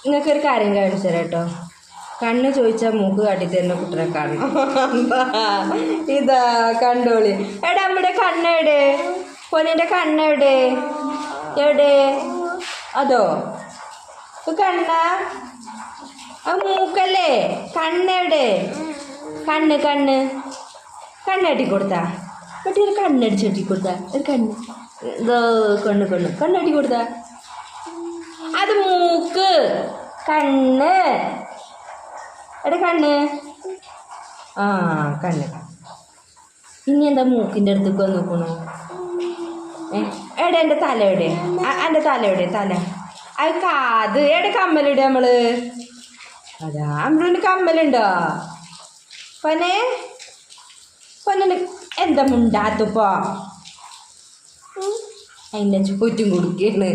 നിങ്ങൾക്കൊരു കാര്യം കാണിച്ചു തരാം കേട്ടോ. കണ്ണ് ചോദിച്ചാൽ മൂക്ക് കാട്ടിത്തരുന്ന കുട്ടനെ കാണണം. ഇതാ കണ്ടോളി. എടാ നമ്മുടെ കണ്ണെവിടെ? പൊന്നിൻ്റെ കണ്ണെവിടെ? എവിടെ? അതോ കണ്ണ? അത് മൂക്കല്ലേ? കണ്ണെവിടെ? കണ്ണ് കണ്ണ് കണ്ണാട്ടി കൊടുത്താ മറ്റേ ഒരു കണ്ണടിച്ചട്ടി കൊടുത്താ ഒരു കണ്ണ് ഇതോ കണ്ണാട്ടി കൊടുത്താ. അത് മൂക്ക് കണ്ണ്. എടാ കണ്ണ്. ആ കണ്ണ്. ഇനി എന്താ മൂക്കിൻ്റെ അടുത്തേക്ക് വന്ന് നോക്കണോ? എടാ എൻ്റെ തല എവിടെ? എൻ്റെ തല എവിടെ? തല അത് കാത്. എവിടെ കമ്മലിട നമ്മള്? അതാ അമ്മ കമ്മലുണ്ടോ? പൊന്നെ പൊന്നെ എന്താ മുണ്ടാത്തപ്പോ? അതിൻ്റെ ചോറ്റും കൊടുക്കാണ്.